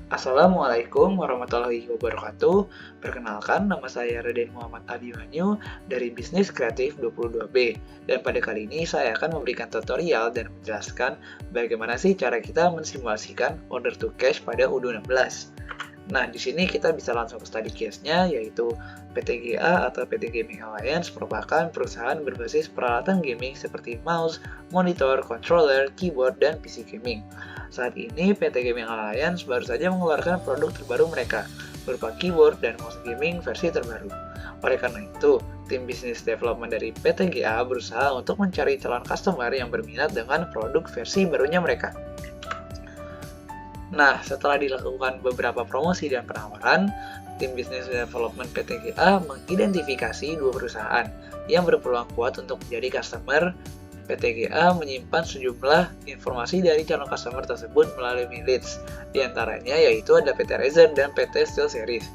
Assalamualaikum warahmatullahi wabarakatuh. Perkenalkan, nama saya Raden Muhammad Abimanyu dari Bisnis Kreatif 22B. Dan pada kali ini saya akan memberikan tutorial dan menjelaskan bagaimana sih cara kita mensimulasikan order to cash pada U16. Nah, di sini kita bisa langsung ke study case-nya, yaitu PTGA atau PT Gaming Alliance merupakan perusahaan berbasis peralatan gaming seperti mouse, monitor, controller, keyboard, dan PC gaming. Saat ini, PT Gaming Alliance baru saja mengeluarkan produk terbaru mereka, berupa keyboard dan mouse gaming versi terbaru. Oleh karena itu, tim bisnis development dari PTGA berusaha untuk mencari calon customer yang berminat dengan produk versi barunya mereka. Nah, setelah dilakukan beberapa promosi dan penawaran, tim bisnis development PTGA mengidentifikasi dua perusahaan yang berpeluang kuat untuk menjadi customer. PTGA menyimpan sejumlah informasi dari calon customer tersebut melalui leads. Di antaranya yaitu ada PT Razer dan PT SteelSeries.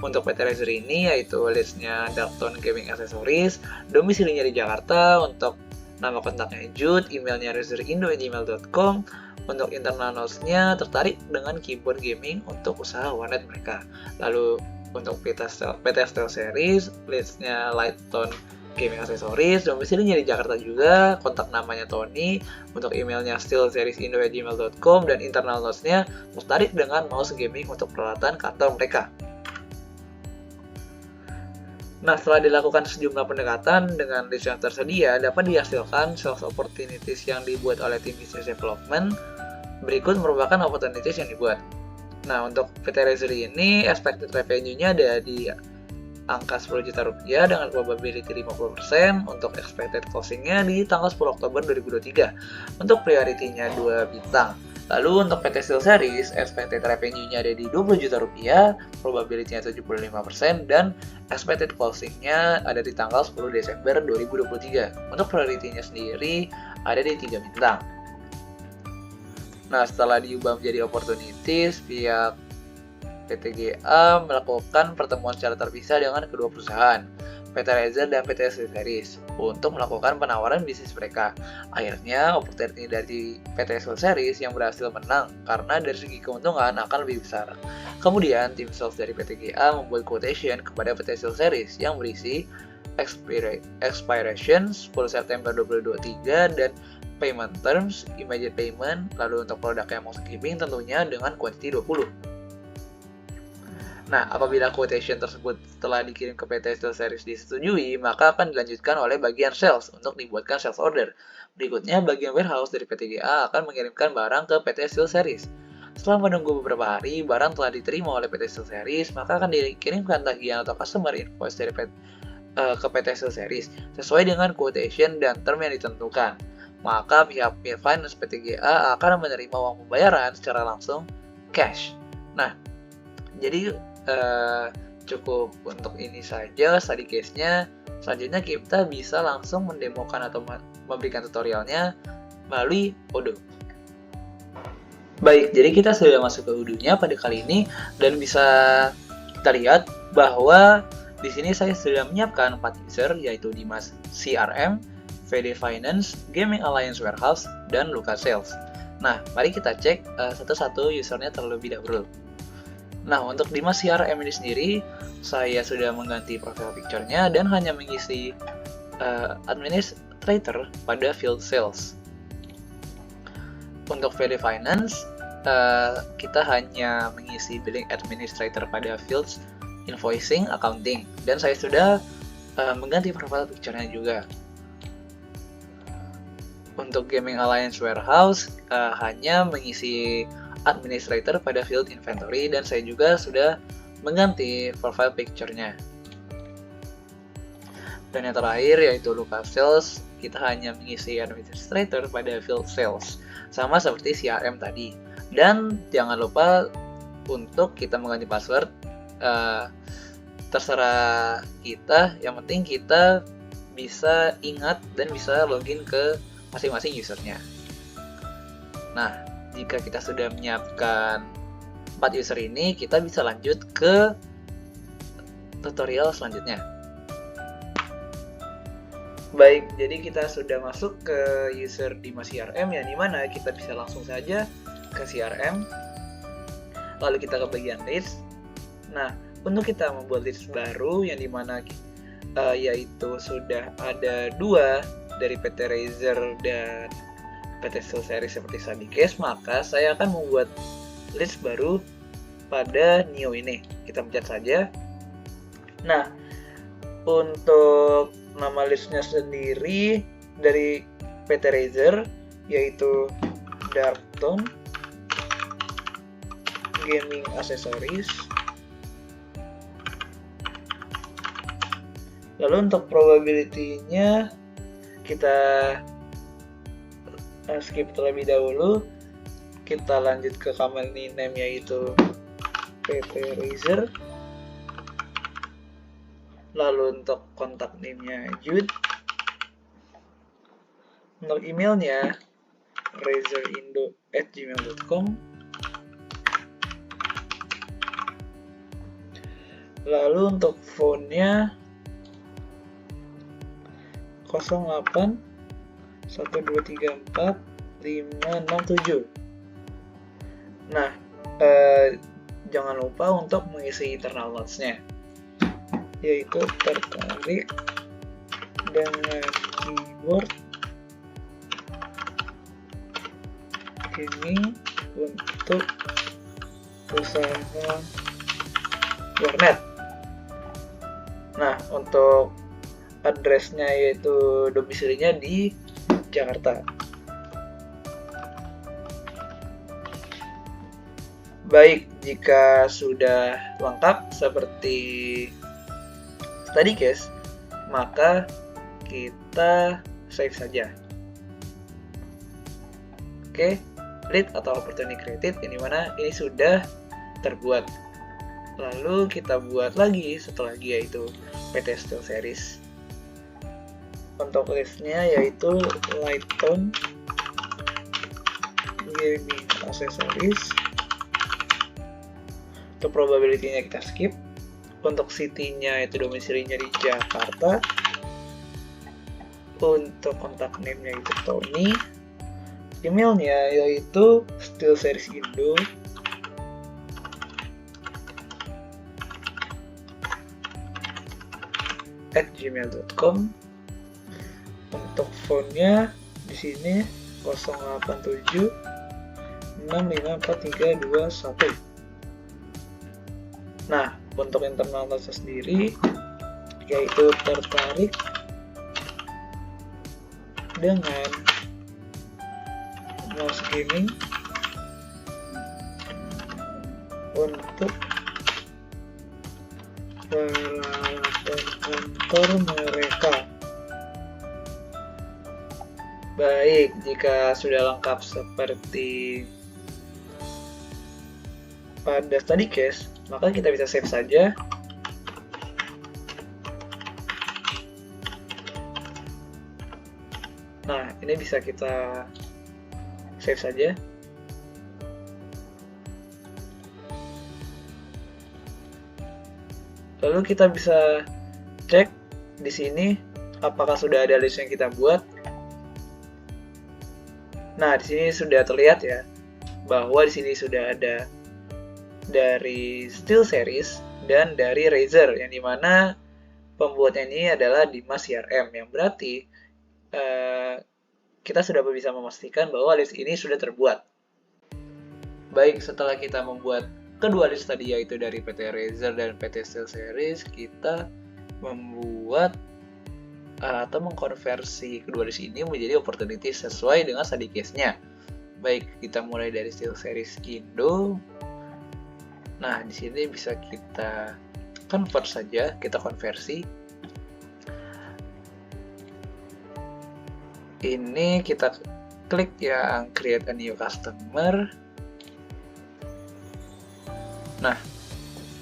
Untuk PT Razer ini yaitu leads-nya Dalton Gaming Accessories, domisilinya di Jakarta, untuk nama kontaknya Jude, emailnya razerindo@gmail.com. Untuk internal notes-nya tertarik dengan keyboard gaming untuk usaha warnet mereka. Lalu untuk PT SteelSeries, leads-nya Lighton Gaming Accessories, domisilinya di Jakarta juga, kontak namanya Tony, untuk emailnya steelseriesindo@gmail.com, dan internal notes-nya tertarik dengan mouse gaming untuk peralatan kantor mereka. Nah, setelah dilakukan sejumlah pendekatan dengan list yang tersedia, dapat dihasilkan sales opportunities yang dibuat oleh tim business development. Berikut merupakan opportunities yang dibuat. Nah, untuk PT Razer ini, expected revenue-nya ada di angka 10 juta rupiah dengan probability 50%. Untuk expected closing-nya di tanggal 10 Oktober 2023. Untuk priority-nya 2 bintang. Lalu untuk PT SteelSeries, expected revenue-nya ada di 20 juta rupiah, probability-nya 75%, dan expected closing-nya ada di tanggal 10 Desember 2023. Untuk priority-nya sendiri ada di 3 bintang. Nah, setelah diubah menjadi opportunities, pihak PTGA melakukan pertemuan secara terpisah dengan kedua perusahaan, PT Razer dan PT SteelSeries, untuk melakukan penawaran bisnis mereka. Akhirnya, opportunity dari PT SteelSeries yang berhasil menang karena dari segi keuntungan akan lebih besar. Kemudian, tim sales dari PTGA membuat quotation kepada PT SteelSeries yang berisi expiration 10 September 2023 dan payment terms, immediate payment, lalu untuk produk yang mouse gaming tentunya dengan quantity 20. Nah, apabila quotation tersebut setelah dikirim ke PT SteelSeries disetujui, maka akan dilanjutkan oleh bagian sales untuk dibuatkan sales order. Berikutnya, bagian warehouse dari PTGA akan mengirimkan barang ke PT SteelSeries. Setelah menunggu beberapa hari, barang telah diterima oleh PT SteelSeries, maka akan dikirimkan tagihan atau customer invoice dari ke PT SteelSeries sesuai dengan quotation dan term yang ditentukan. Maka pihak finance PTGA akan menerima uang pembayaran secara langsung cash. Nah, jadi cukup untuk ini saja study case-nya. Selanjutnya kita bisa langsung mendemokan atau memberikan tutorialnya melalui Odoo. Baik, jadi kita sudah masuk ke Odoo-nya pada kali ini, dan bisa kita lihat bahwa di sini saya sudah menyiapkan 4 user, yaitu Dimas CRM, VD Finance, Gaming Alliance Warehouse, dan Lucas Sales. Nah, mari kita cek satu-satu usernya terlebih dahulu. Nah, untuk Dimas CRM ini sendiri, saya sudah mengganti profile picture-nya dan hanya mengisi administrator pada field sales. Untuk VD Finance, kita hanya mengisi billing administrator pada fields invoicing, accounting, dan saya sudah mengganti profile picture-nya juga. Untuk Gaming Alliance Warehouse, hanya mengisi administrator pada field inventory, dan saya juga sudah mengganti profile picture-nya. Dan yang terakhir yaitu Lucas Sales, kita hanya mengisi administrator pada field sales, sama seperti CRM tadi. Dan jangan lupa untuk kita mengganti password, terserah kita, yang penting kita bisa ingat dan bisa login ke masing-masing usernya. Nah, jika kita sudah menyiapkan 4 user ini, kita bisa lanjut ke tutorial selanjutnya. Baik, jadi kita sudah masuk ke user Dimas CRM, yang dimana kita bisa langsung saja ke CRM. Lalu kita ke bagian list. Nah, untuk kita membuat list baru yang dimana yaitu sudah ada 2 dari PT Razer dan PT SteelSeries seperti StudyCase, maka saya akan membuat list baru pada Neo ini. Kita pencet saja. Nah, untuk nama listnya sendiri dari PT Razer yaitu Darktone Gaming Accessories. Lalu untuk probability-nya kita skip terlebih dahulu. Kita lanjut ke company name yaitu PT Razer. Lalu untuk kontak name-nya Jude. Untuk emailnya razerindo@gmail.com. Lalu untuk phone-nya 08 1234 567. Nah, jangan lupa untuk mengisi internal notes-nya, yaitu tertarik dengan keyboard gaming untuk usaha warnet. Nah, untuk address-nya yaitu domisilinya di Jakarta. Baik, jika sudah lengkap seperti StudyCase, maka kita save saja. Oke, lead atau opportunity created ini mana ini sudah terbuat. Lalu kita buat lagi setelah dia itu PT SteelSeries. Untuk listnya yaitu Lighttone Gaming Accessories. Untuk probability-nya kita skip. Untuk city-nya itu domisilinya di Jakarta. Untuk kontak name-nya itu Tony. Emailnya yaitu SteelSeriesindo @gmail.com. Untuk phone-nya di sini 087 654 321. Nah, untuk internal notes sendiri yaitu tertarik dengan mouse gaming untuk peralatan kantor mereka. Baik, jika sudah lengkap seperti pada StudyCase, maka kita bisa save saja. Nah, ini bisa kita save saja. Lalu kita bisa cek di sini apakah sudah ada list yang kita buat. Nah, di sini sudah terlihat ya bahwa di sini sudah ada dari SteelSeries dan dari Razer, yang dimana pembuatnya ini adalah Dimas CRM, yang berarti kita sudah bisa memastikan bahwa list ini sudah terbuat. Baik, setelah kita membuat kedua list tadi yaitu dari PT Razer dan PT SteelSeries, kita membuat atau mengkonversi kedua list ini menjadi opportunity sesuai dengan StudyCase-nya. Baik, kita mulai dari SteelSeries Indo. Nah, di sini bisa kita convert saja, kita konversi. Ini kita klik yang create a new customer. Nah,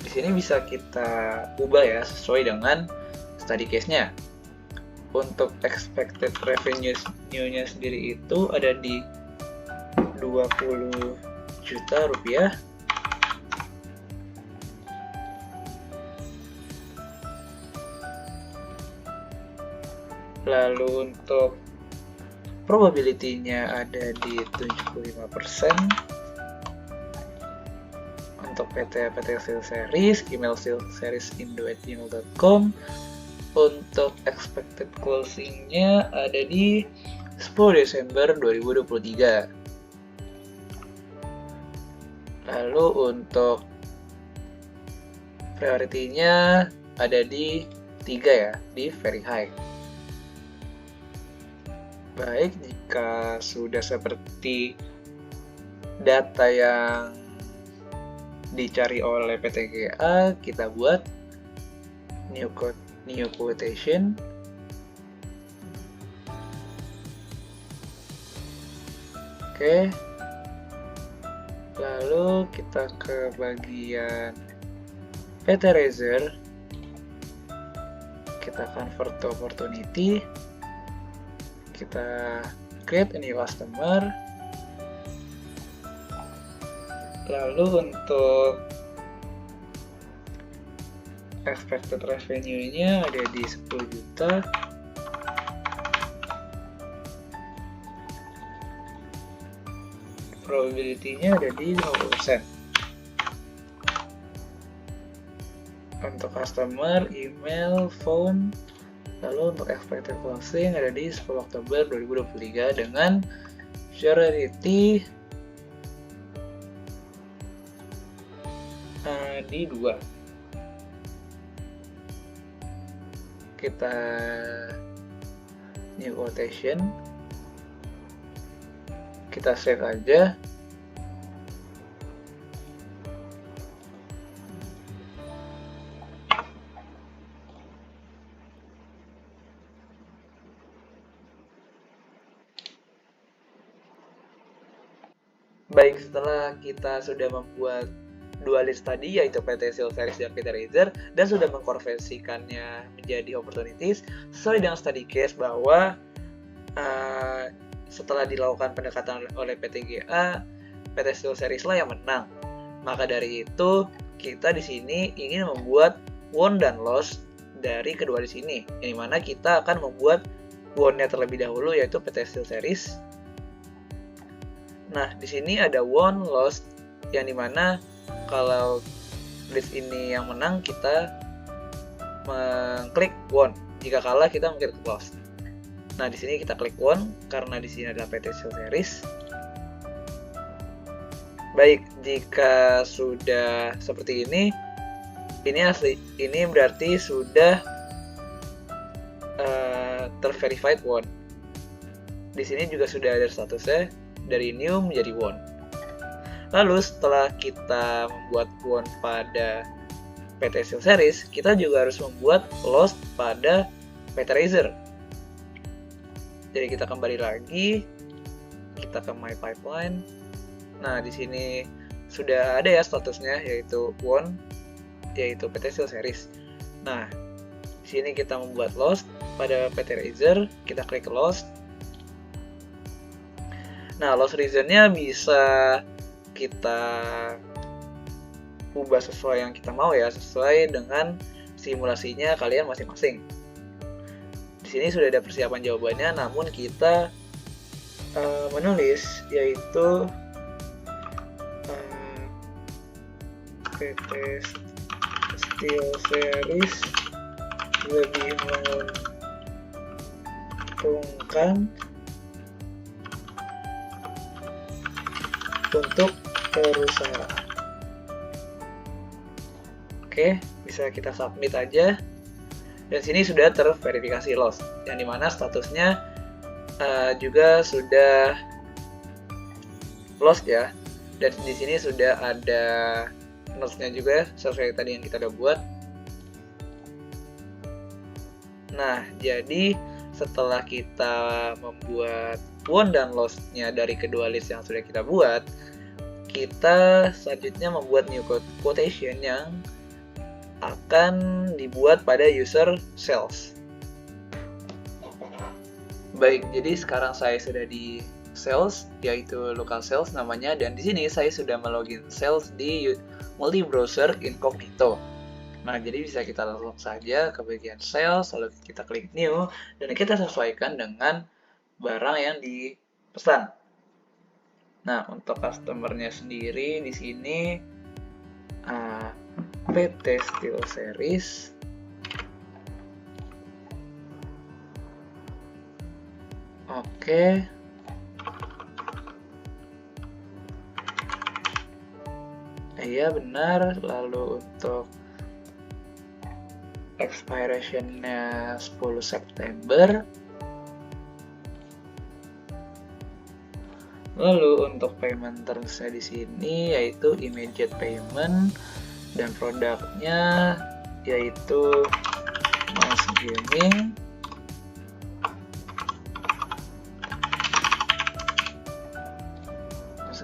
di sini bisa kita ubah ya sesuai dengan StudyCase-nya. Untuk expected revenue-nya sendiri itu ada di 20 juta rupiah. Lalu untuk probability-nya ada di 75%. Untuk PT Sales Series, email salesseries@indo@gmail.com. Untuk expected closing-nya ada di 10 Desember 2023. Lalu untuk priority-nya ada di 3 ya, di very high. Baik, jika sudah seperti data yang dicari oleh PTGA, kita buat new quotation. Oke. Lalu kita ke bagian PT Razor. Kita convert to opportunity. Kita create a new customer. Lalu untuk expected revenue-nya ada di 10 juta. Probability-nya ada di 50%. Untuk customer, email, phone. Lalu untuk expected closing ada di 10 Oktober 2023 dengan surety di 2. Kita new quotation, kita save aja. Baik, setelah kita sudah membuat dua list tadi, yaitu PT Sales Series dan PT Razor, dan sudah mengkonversikannya menjadi opportunities sesuai dengan study case bahwa setelah dilakukan pendekatan oleh PTGA, PT Sales Series lah yang menang. Maka dari itu kita di sini ingin membuat won dan loss dari kedua list ini, yang dimana kita akan membuat won-nya terlebih dahulu, yaitu PT Sales Series. Nah, di sini ada won, loss, yang dimana kalau list ini yang menang, kita mengklik won. Jika kalah, kita mengklik loss. Nah, di sini kita klik won karena di sini adalah PT Sales Series. Baik, jika sudah seperti ini berarti sudah terverified won. Di sini juga sudah ada statusnya dari new menjadi won. Lalu setelah kita membuat won pada PT Sales Series, kita juga harus membuat loss pada PT Razor. Jadi kita kembali lagi, kita ke My Pipeline. Nah, di sini sudah ada ya statusnya, yaitu won, yaitu PT Sales Series. Nah, di sini kita membuat loss pada PT Razor, kita klik loss. Nah, loss reason-nya bisa kita ubah sesuai yang kita mau ya, sesuai dengan simulasinya kalian masing-masing. Di sini sudah ada persiapan jawabannya, namun kita menulis yaitu PT Sales Series lebih menguntungkan untuk perusahaan. Oke, bisa kita submit aja. Dan sini sudah terverifikasi loss, yang dimana statusnya juga sudah loss ya. Dan di sini sudah ada notes-nya juga sesuai tadi yang kita udah buat. Nah, jadi setelah kita membuat won dan loss-nya dari kedua list yang sudah kita buat, kita selanjutnya membuat new quotation yang akan dibuat pada user sales. Baik, jadi sekarang saya sudah di sales, yaitu local sales namanya, dan di sini saya sudah melogin sales di multi browser incognito. Nah, jadi bisa kita langsung saja ke bagian sales, lalu kita klik new, dan kita sesuaikan dengan barang yang dipesan. Nah, untuk customer-nya sendiri di sini PT Steel Series oke. Iya benar. Lalu untuk expiration-nya 10 September. Lalu untuk payment terms-nya di sini yaitu immediate payment dan produknya yaitu mouse gaming.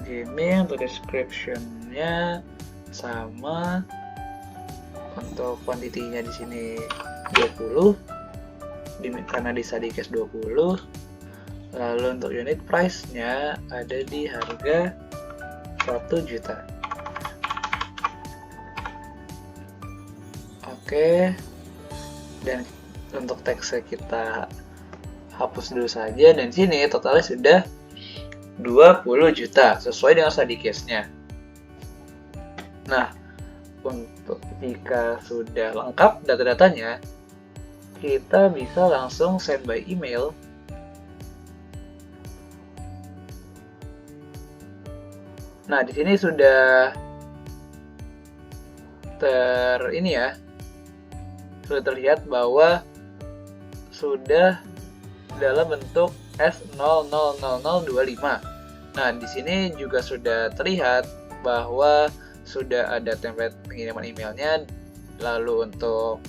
Gaming untuk description-nya sama, untuk kuantitinya di sini 20 karena di Sadicast 20. Lalu untuk unit price-nya ada di harga 1 juta. Oke. Dan untuk teksnya kita hapus dulu saja, dan sini totalnya sudah 20 juta sesuai dengan Sadicast-nya. Nah, untuk jika sudah lengkap data-datanya, kita bisa langsung send by email. Nah, di sini sudah sudah terlihat bahwa sudah dalam bentuk S000025. Nah, di sini juga sudah terlihat bahwa sudah ada template pengiriman emailnya. Lalu untuk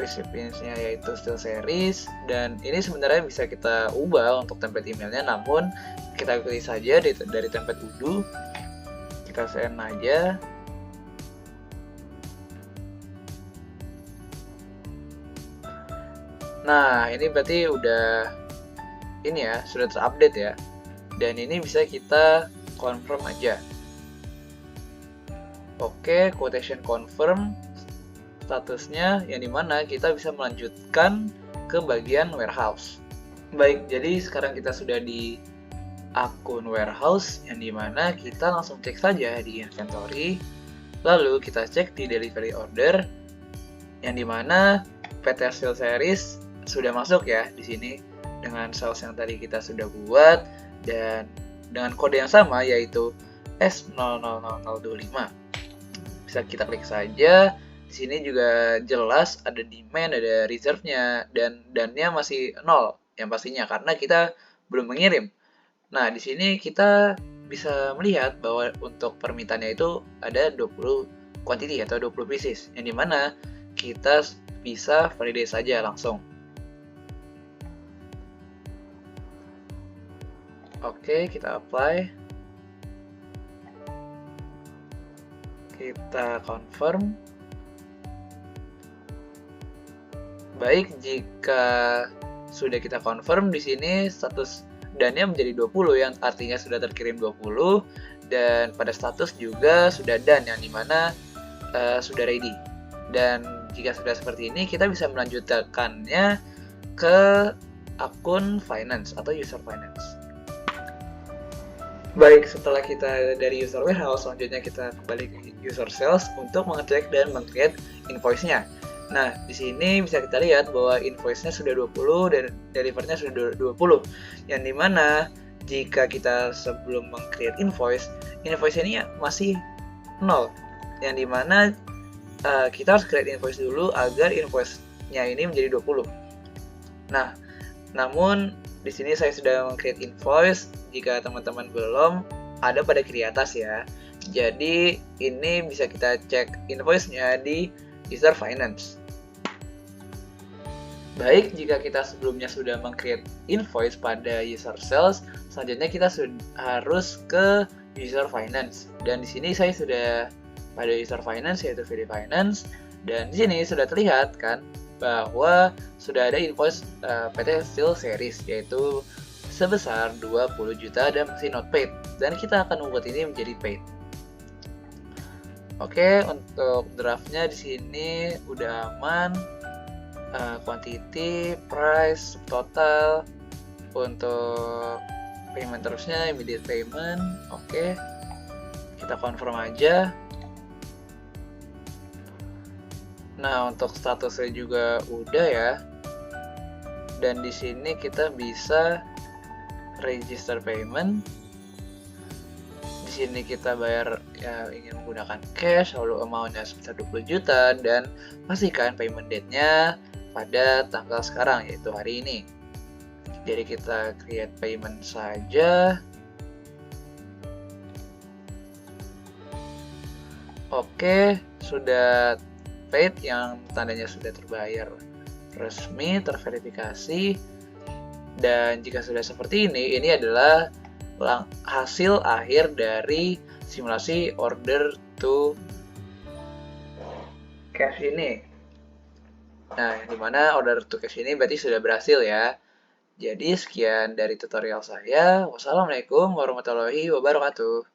recipients-nya yaitu Steel Series, dan ini sebenarnya bisa kita ubah untuk template emailnya, namun kita pilih saja dari template Udo. Kita send aja. Nah, ini berarti sudah terupdate ya. Dan ini bisa kita confirm aja. Oke, quotation confirm statusnya, yang dimana kita bisa melanjutkan ke bagian warehouse. Baik, jadi sekarang kita sudah di akun warehouse, yang dimana kita langsung cek saja di inventory. Lalu kita cek di delivery order, yang dimana PT Steel Series sudah masuk ya di sini dengan sales yang tadi kita sudah buat dan dengan kode yang sama yaitu S000025. Bisa kita klik saja. Di sini juga jelas ada demand, ada reserve-nya, dan dannya masih 0 yang pastinya karena kita belum mengirim. Nah, di sini kita bisa melihat bahwa untuk permintaannya itu ada 20 quantity atau 20 pieces, yang dimana kita bisa validate saja langsung. Oke, kita apply. Kita confirm. Baik, jika sudah kita confirm, di sini status dannya menjadi 20, yang artinya sudah terkirim 20, dan pada status juga sudah done, yang dimana sudah ready. Dan jika sudah seperti ini, kita bisa melanjutkannya ke akun finance atau user finance. Baik, setelah kita dari user warehouse, selanjutnya kita kembali ke user sales untuk mengecek dan meng-create invoice-nya. Nah, di sini bisa kita lihat bahwa invoice-nya sudah 20 dan deliver-nya sudah 20. Yang dimana jika kita sebelum meng-create invoice ini masih 0. Yang dimana kita harus create invoice dulu agar invoice-nya ini menjadi 20. Nah, namun di sini saya sudah meng-create invoice. Jika teman-teman belum, ada pada kiri atas ya. Jadi ini bisa kita cek invoice-nya di user finance. Baik, jika kita sebelumnya sudah meng-create invoice pada user sales, selanjutnya kita harus ke user finance. Dan di sini saya sudah pada user finance yaitu VD Finance, dan di sini sudah terlihat kan bahwa sudah ada invoice PT Steel Series yaitu sebesar 20 juta dan masih not paid, dan kita akan membuat ini menjadi paid. Oke, untuk draftnya di sini udah aman. Quantity, price, total. Untuk payment terusnya immediate payment. Oke, kita confirm aja. Nah, untuk statusnya juga udah ya. Dan di sini kita bisa register payment. Di sini kita bayar ya ingin menggunakan cash, lalu amount-nya sebesar 20 juta dan pastikan payment date-nya pada tanggal sekarang yaitu hari ini. Jadi kita create payment saja. Oke, sudah paid yang tandanya sudah terbayar resmi, terverifikasi. Dan jika sudah seperti ini adalah hasil akhir dari simulasi order to cash ini. Nah, dimana order to cash ini berarti sudah berhasil ya. Jadi sekian dari tutorial saya. Wassalamualaikum warahmatullahi wabarakatuh.